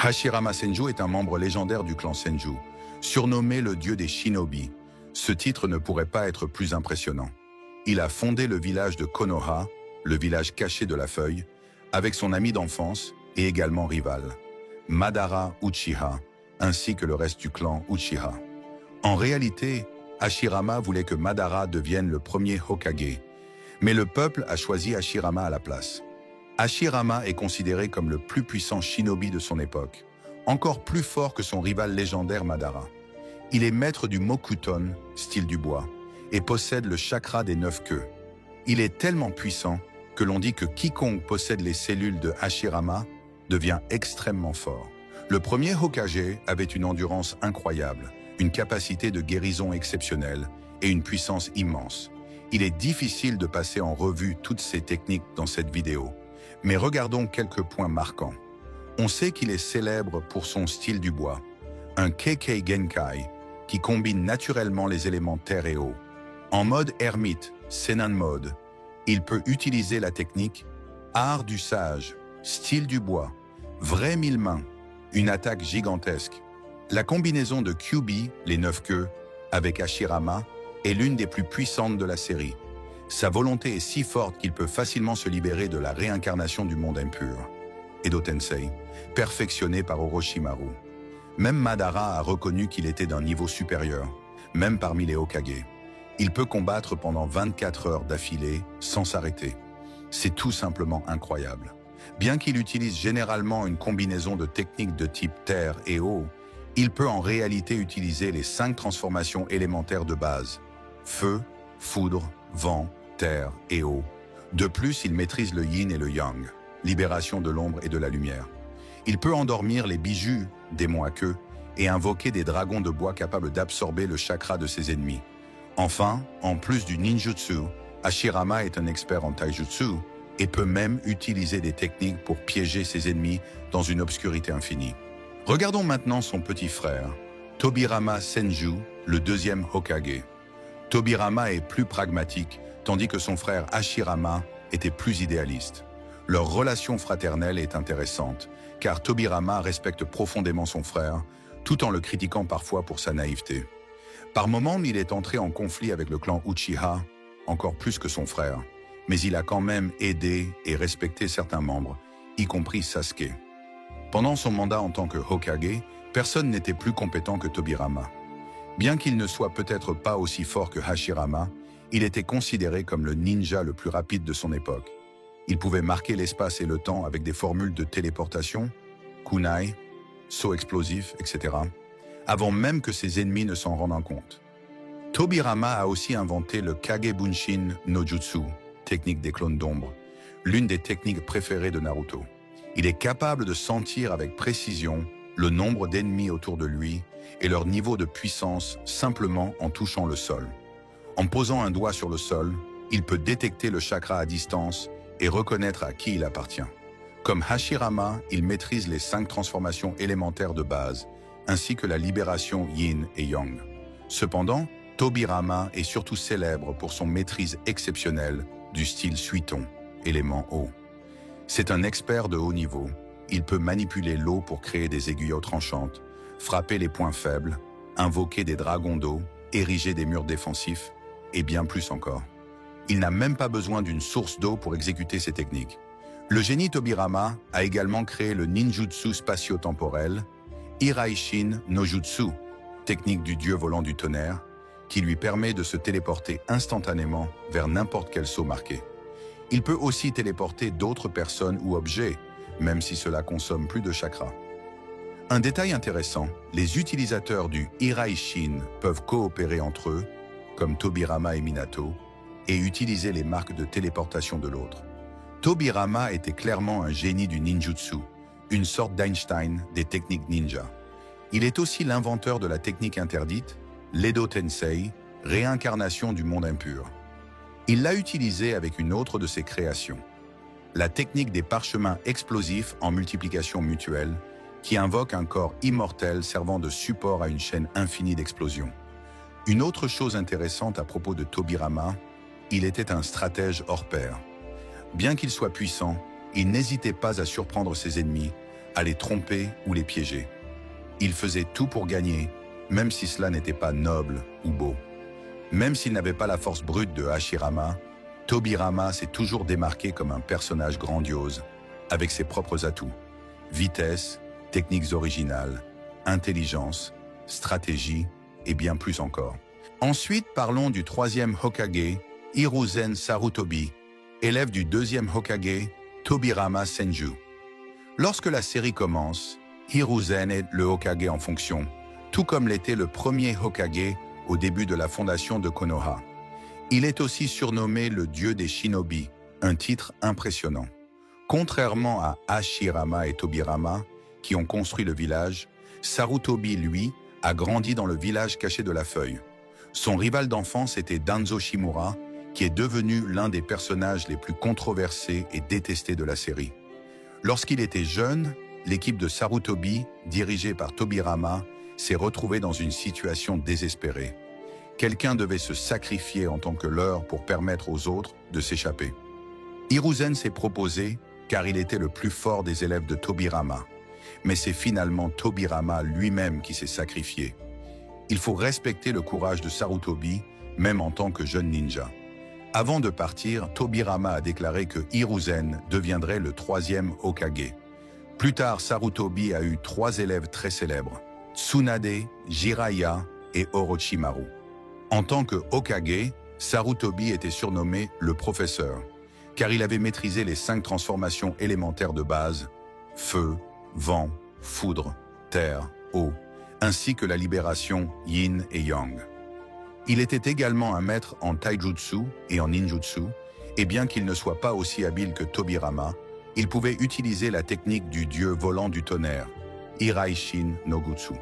Hashirama Senju est un membre légendaire du clan Senju, surnommé le dieu des shinobi. Ce titre ne pourrait pas être plus impressionnant. Il a fondé le village de Konoha, le village caché de la feuille, avec son ami d'enfance et également rival, Madara Uchiha, ainsi que le reste du clan Uchiha. En réalité, Hashirama voulait que Madara devienne le premier Hokage, mais le peuple a choisi Hashirama à la place. Hashirama est considéré comme le plus puissant shinobi de son époque, encore plus fort que son rival légendaire Madara. Il est maître du Mokuton, style du bois, et possède le chakra des 9 queues. Il est tellement puissant que l'on dit que quiconque possède les cellules de Hashirama devient extrêmement fort. Le premier Hokage avait une endurance incroyable, une capacité de guérison exceptionnelle et une puissance immense. Il est difficile de passer en revue toutes ces techniques dans cette vidéo, mais regardons quelques points marquants. On sait qu'il est célèbre pour son style du bois, un Kekkei Genkai qui combine naturellement les éléments terre et eau. En mode ermite, Sennan mode, il peut utiliser la technique art du sage, style du bois, vrai mille-mains, une attaque gigantesque. La combinaison de Kyuubi, les 9 queues, avec Hashirama est l'une des plus puissantes de la série. Sa volonté est si forte qu'il peut facilement se libérer de la réincarnation du monde impur. Edo Tensei, perfectionné par Orochimaru. Même Madara a reconnu qu'il était d'un niveau supérieur, même parmi les Hokage. Il peut combattre pendant 24 heures d'affilée sans s'arrêter. C'est tout simplement incroyable. Bien qu'il utilise généralement une combinaison de techniques de type terre et eau, il peut en réalité utiliser les 5 transformations élémentaires de base: feu, foudre, vent, terre et eau. De plus, il maîtrise le yin et le yang, libération de l'ombre et de la lumière. Il peut endormir les bijus, démons à queue, et invoquer des dragons de bois capables d'absorber le chakra de ses ennemis. Enfin, en plus du ninjutsu, Hashirama est un expert en taijutsu et peut même utiliser des techniques pour piéger ses ennemis dans une obscurité infinie. Regardons maintenant son petit frère, Tobirama Senju, le deuxième Hokage. Tobirama est plus pragmatique, tandis que son frère Hashirama était plus idéaliste. Leur relation fraternelle est intéressante, car Tobirama respecte profondément son frère, tout en le critiquant parfois pour sa naïveté. Par moments, il est entré en conflit avec le clan Uchiha, encore plus que son frère, mais il a quand même aidé et respecté certains membres, y compris Sasuke. Pendant son mandat en tant que Hokage, personne n'était plus compétent que Tobirama. Bien qu'il ne soit peut-être pas aussi fort que Hashirama, il était considéré comme le ninja le plus rapide de son époque. Il pouvait marquer l'espace et le temps avec des formules de téléportation, kunai, saut explosif, etc., avant même que ses ennemis ne s'en rendent compte. Tobirama a aussi inventé le Kagebunshin no Jutsu, technique des clones d'ombre, l'une des techniques préférées de Naruto. Il est capable de sentir avec précision le nombre d'ennemis autour de lui et leur niveau de puissance simplement en touchant le sol. En posant un doigt sur le sol, il peut détecter le chakra à distance et reconnaître à qui il appartient. Comme Hashirama, il maîtrise les 5 transformations élémentaires de base, ainsi que la libération yin et yang. Cependant, Tobirama est surtout célèbre pour son maîtrise exceptionnelle du style Suiton, élément eau. C'est un expert de haut niveau. Il peut manipuler l'eau pour créer des aiguilles tranchantes, frapper les points faibles, invoquer des dragons d'eau, ériger des murs défensifs, et bien plus encore. Il n'a même pas besoin d'une source d'eau pour exécuter ces techniques. Le génie Tobirama a également créé le ninjutsu spatio-temporel, Iraishin no Jutsu, technique du dieu volant du tonnerre, qui lui permet de se téléporter instantanément vers n'importe quel saut marqué. Il peut aussi téléporter d'autres personnes ou objets, même si cela consomme plus de chakra. Un détail intéressant, les utilisateurs du Iraishin peuvent coopérer entre eux, comme Tobirama et Minato, et utiliser les marques de téléportation de l'autre. Tobirama était clairement un génie du ninjutsu, une sorte d'Einstein des techniques ninja. Il est aussi l'inventeur de la technique interdite, l'Edo Tensei, réincarnation du monde impur. Il l'a utilisée avec une autre de ses créations, la technique des parchemins explosifs en multiplication mutuelle, qui invoque un corps immortel servant de support à une chaîne infinie d'explosions. Une autre chose intéressante à propos de Tobirama, il était un stratège hors pair. Bien qu'il soit puissant, il n'hésitait pas à surprendre ses ennemis, à les tromper ou les piéger. Il faisait tout pour gagner, même si cela n'était pas noble ou beau. Même s'il n'avait pas la force brute de Hashirama, Tobirama s'est toujours démarqué comme un personnage grandiose, avec ses propres atouts. Vitesse, techniques originales, intelligence, stratégie et bien plus encore. Ensuite, parlons du troisième Hokage, Hiruzen Sarutobi, élève du deuxième Hokage, Tobirama Senju. Lorsque la série commence, Hiruzen est le Hokage en fonction, tout comme l'était le premier Hokage au début de la fondation de Konoha. Il est aussi surnommé le dieu des shinobi, un titre impressionnant. Contrairement à Hashirama et Tobirama, qui ont construit le village, Sarutobi, lui, a grandi dans le village caché de la feuille. Son rival d'enfance était Danzo Shimura, qui est devenu l'un des personnages les plus controversés et détestés de la série. Lorsqu'il était jeune, l'équipe de Sarutobi, dirigée par Tobirama, s'est retrouvée dans une situation désespérée. Quelqu'un devait se sacrifier en tant que leurre pour permettre aux autres de s'échapper. Hiruzen s'est proposé car il était le plus fort des élèves de Tobirama. Mais c'est finalement Tobirama lui-même qui s'est sacrifié. Il faut respecter le courage de Sarutobi, même en tant que jeune ninja. Avant de partir, Tobirama a déclaré que Hiruzen deviendrait le troisième Hokage. Plus tard, Sarutobi a eu 3 élèves très célèbres, Tsunade, Jiraiya et Orochimaru. En tant que Hokage, Sarutobi était surnommé le professeur, car il avait maîtrisé les 5 transformations élémentaires de base, feu, vent, foudre, terre, eau, ainsi que la libération yin et yang. Il était également un maître en taijutsu et en ninjutsu, et bien qu'il ne soit pas aussi habile que Tobirama, il pouvait utiliser la technique du dieu volant du tonnerre, Iraishin no Gutsu.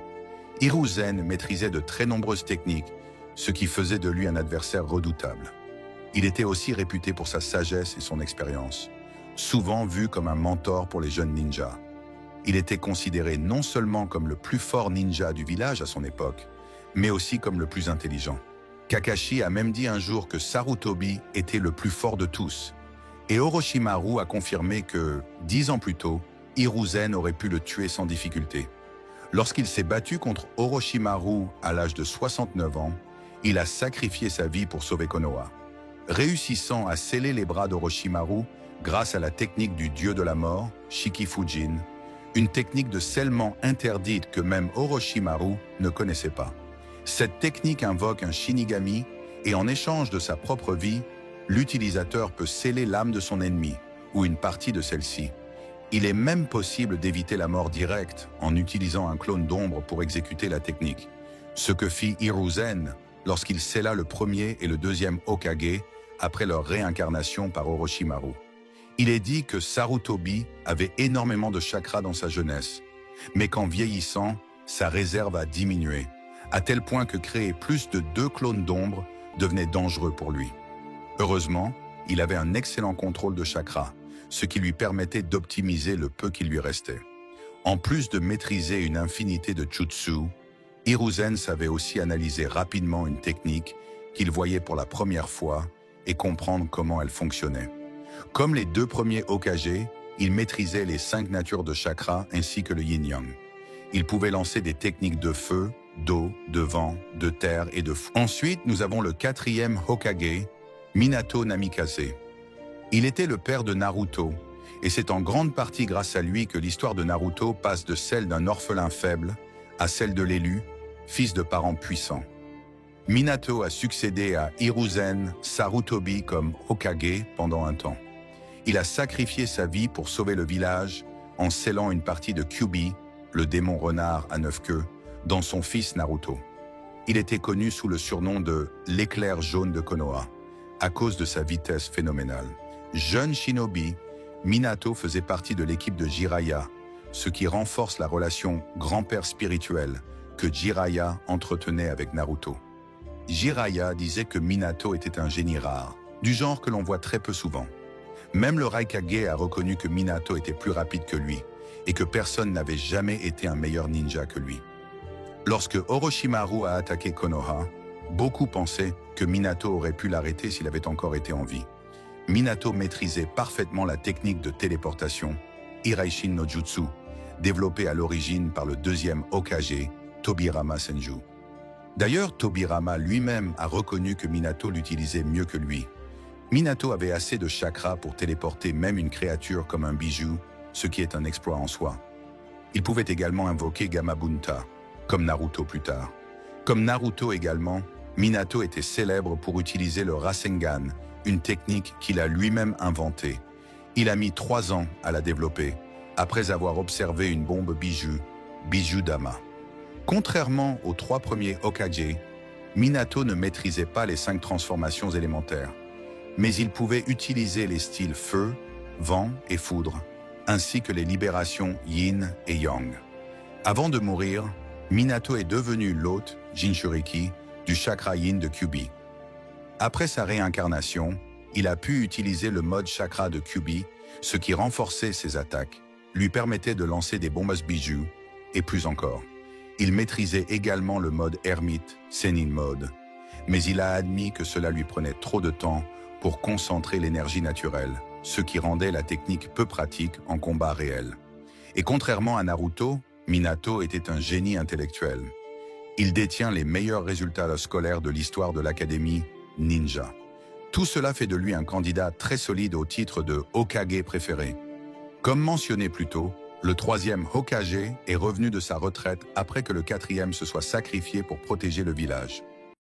Hiruzen maîtrisait de très nombreuses techniques, ce qui faisait de lui un adversaire redoutable. Il était aussi réputé pour sa sagesse et son expérience, souvent vu comme un mentor pour les jeunes ninjas. Il était considéré non seulement comme le plus fort ninja du village à son époque, mais aussi comme le plus intelligent. Kakashi a même dit un jour que Sarutobi était le plus fort de tous, et Orochimaru a confirmé que, 10 ans plus tôt, Hiruzen aurait pu le tuer sans difficulté. Lorsqu'il s'est battu contre Orochimaru à l'âge de 69 ans, il a sacrifié sa vie pour sauver Konoha, réussissant à sceller les bras d'Orochimaru grâce à la technique du dieu de la mort, Shikifujin, une technique de scellement interdite que même Orochimaru ne connaissait pas. Cette technique invoque un Shinigami et en échange de sa propre vie, l'utilisateur peut sceller l'âme de son ennemi ou une partie de celle-ci. Il est même possible d'éviter la mort directe en utilisant un clone d'ombre pour exécuter la technique, ce que fit Hiruzen lorsqu'il scella le premier et le deuxième Hokage après leur réincarnation par Orochimaru. Il est dit que Sarutobi avait énormément de chakras dans sa jeunesse, mais qu'en vieillissant, sa réserve a diminué, à tel point que créer plus de 2 clones d'ombre devenait dangereux pour lui. Heureusement, il avait un excellent contrôle de chakras, ce qui lui permettait d'optimiser le peu qui lui restait. En plus de maîtriser une infinité de jutsu, Hiruzen savait aussi analyser rapidement une technique qu'il voyait pour la première fois et comprendre comment elle fonctionnait. Comme les 2 premiers Hokage, il maîtrisait les 5 natures de chakras ainsi que le yin-yang. Il pouvait lancer des techniques de feu, d'eau, de vent, de terre et de feu. Ensuite, nous avons le 4e Hokage, Minato Namikaze. Il était le père de Naruto, et c'est en grande partie grâce à lui que l'histoire de Naruto passe de celle d'un orphelin faible à celle de l'élu, fils de parents puissants. Minato a succédé à Hiruzen Sarutobi comme Hokage pendant un temps. Il a sacrifié sa vie pour sauver le village en scellant une partie de Kyuubi, le démon renard à 9 queues, dans son fils Naruto. Il était connu sous le surnom de l'éclair jaune de Konoha, à cause de sa vitesse phénoménale. Jeune shinobi, Minato faisait partie de l'équipe de Jiraiya, ce qui renforce la relation grand-père spirituel que Jiraiya entretenait avec Naruto. Jiraiya disait que Minato était un génie rare, du genre que l'on voit très peu souvent. Même le Raikage a reconnu que Minato était plus rapide que lui et que personne n'avait jamais été un meilleur ninja que lui. Lorsque Orochimaru a attaqué Konoha, beaucoup pensaient que Minato aurait pu l'arrêter s'il avait encore été en vie. Minato maîtrisait parfaitement la technique de téléportation, Iraishin no Jutsu, développé à l'origine par le deuxième Hokage, Tobirama Senju. D'ailleurs, Tobirama lui-même a reconnu que Minato l'utilisait mieux que lui. Minato avait assez de chakra pour téléporter même une créature comme un bijou, ce qui est un exploit en soi. Il pouvait également invoquer Gamabunta, comme Naruto plus tard. Comme Naruto également, Minato était célèbre pour utiliser le Rasengan, une technique qu'il a lui-même inventée. Il a mis 3 ans à la développer, après avoir observé une bombe bijou Dama. Contrairement aux 3 premiers Hokage, Minato ne maîtrisait pas les 5 transformations élémentaires, mais il pouvait utiliser les styles feu, vent et foudre, ainsi que les libérations yin et yang. Avant de mourir, Minato est devenu l'hôte, Jinchuriki, du chakra yin de Kyuubi. Après sa réincarnation, il a pu utiliser le mode chakra de Kyuubi, ce qui renforçait ses attaques, lui permettait de lancer des bombes bijou, et plus encore. Il maîtrisait également le mode ermite, Sennin mode, mais il a admis que cela lui prenait trop de temps pour concentrer l'énergie naturelle, ce qui rendait la technique peu pratique en combat réel. Et contrairement à Naruto, Minato était un génie intellectuel. Il détient les meilleurs résultats scolaires de l'histoire de l'Académie Ninja. Tout cela fait de lui un candidat très solide au titre de Hokage préféré. Comme mentionné plus tôt, le 3e Hokage est revenu de sa retraite après que le 4e se soit sacrifié pour protéger le village.